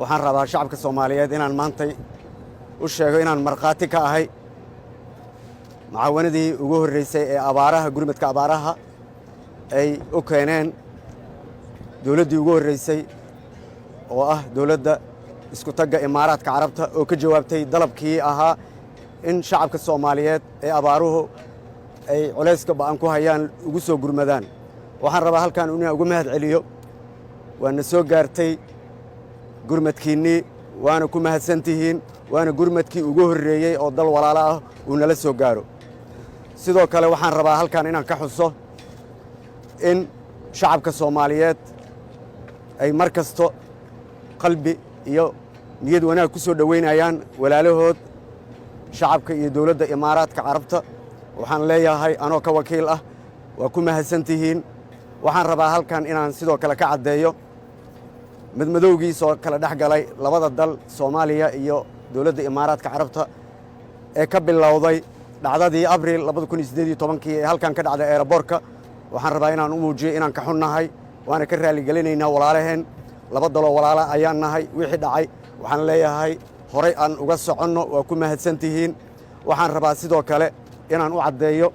waxaan rabaa shacabka Soomaaliyeed inaan maantay u sheego inaan marqaati ka ahay macaawanadii ugu horeysay ee abaaraha gurmadka abaaraha ay u keeneen dawladdii ugu horeysay oo ah dawladda isku tagga Imaaraadka Carabta oo ka jawaabtay dalabkii ahaa in shacabka Soomaaliyeed ee abaaruhu ay culayska ba'an ku hayaan ugu soo gurmadaan waxaan rabaa halkan inaan ugu mahad celiyo waana soo gaartay gurmadkiinii waana ku mahadsantihiin waana gurmadkii ugu horeeyay oo dal walaalo ah uu nala soo gaaro sidoo kale waxaan rabaa halkan inaan ka xuso in shacabka Soomaaliyeed ay markasto qalbi iyo niyad wanaag ku soo dhaweynayaan walaalahood shacabka iyo dawladda Imaaraadka Carabta waxaan leeyahay anoo ka wakiil ah waa ku mahadsantihiin waxaan rabaa halkan inaan sidoo kale ka cadeeyo madmadowgiisoo kala dhex galay labada dal Soomaaliya iyo dawladda Imaaraadka Carabta ee ka bilowday dhacdadii Abriil 2018 ee halkan ka dhacday airportka waxaan rabaa inaan u muujiyo inaan ka xunnahay waana ka raali galinaynaa walaalaheen laba dalo walaala ayaan nahay wixii dhacay waxaan leeyahay horay aan uga soconno waa ku mahadsantihiin waxaan rabaa sidoo kale inaan u cadeeyo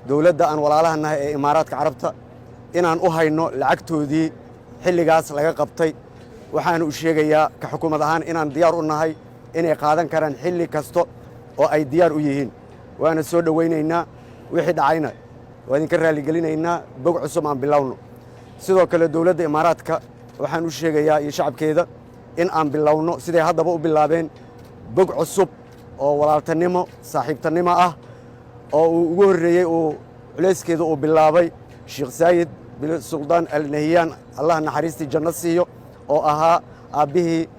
dawladda aan walaalaha nahay ee Imaaraadka Carabta inaan u hayno lacagtoodii xilligaas laga qabtay waxaan u sheegayaa ka xukuumad ahaan inaan diyaar u nahay inay qaadan karaan xilli kasto oo ay diyaar u yihiin waana soo dhaweynaynaa wixii dhacayna waa idinka raali gelinaynaa bog cusub aan bilowno sidoo kale dawladda Imaaraadka waxaan u sheegayaa iyo shacabkeeda in aan bilowno siday haddaba u bilaabeen bog cusub oo walaaltanimo saaxiibtanimo ah oo uu ugu horeeyay uu culeyskeeda uu bilaabay Sheekh Saayid bin Sultan Al Nahyan Allah naxariistii janno siiyo oo ahaa aabihii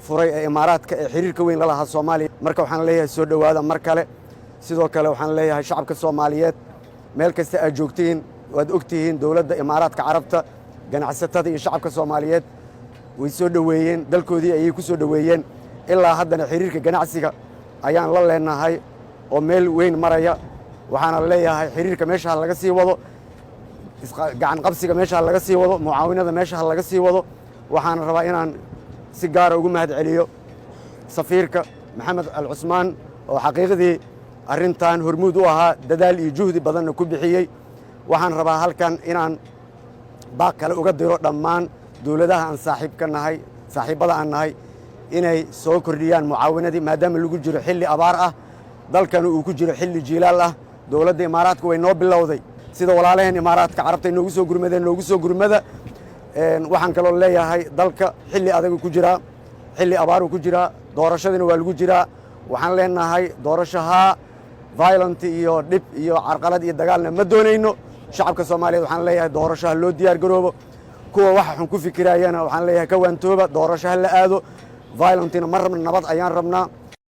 furay ee Imaaraadka ee xiriirka weyn la lahaa Soomaaliya marka waxaan leeyahay soo dhawaada mar kale sidoo kale waxaan leeyahay shacabka Soomaaliyeed meel kasta aad joogtiin waad ogtihiin dawladda Imaaraadka Carabta ganacsatada iyo shacabka Soomaaliyeed way soo dhaweeyeen dalkoodii ayay ku soo dhaweeyeen ilaa haddana xiriirka ganacsiga ayaan la leenahay oo meel weyn maraya waxaana leeyahay xiriirka meesha laga sii wado gacan qabsiga meesha laga sii wado mucaawinada meesha laga sii wado waxaan rabaa inaan si gaar ah ugu mahad celiyo safiirka Maxamed Al Cusmaan oo xaqiiqdii arrintan hormuud u ahaa dadaal iyo juhdi badan ku bixiyay waxaan rabaa halkan inaan baaq kale uga diro dhammaan dawladaha aan saaxiibada aan nahay inay soo kordhiyaan mucaawinadii maadaama lagu jiro xilli abaar ah dalkana uu ku jiro xilli jiilaal ah dawladda Imaaraadka way noo bilowday sida walaalaheen Imaaraadka Carabta noogu soo gurmada waxaan kaloo leeyahay dalka xilli adag ku jira xilli abaar ku jira doorashadina waa lagu jira waxaan leenahay doorashaha violent iyo dib iyo carqalad iyo dagaalna ma doonayno shacabka Soomaaliyeed waxaan leeyahay doorashaha loo diyaar garoobo kuwa waxa xun ku fikirayana waxaan leeyahay ka waantooba doorashaha la aado violentna mar nabad ayaan rabnaa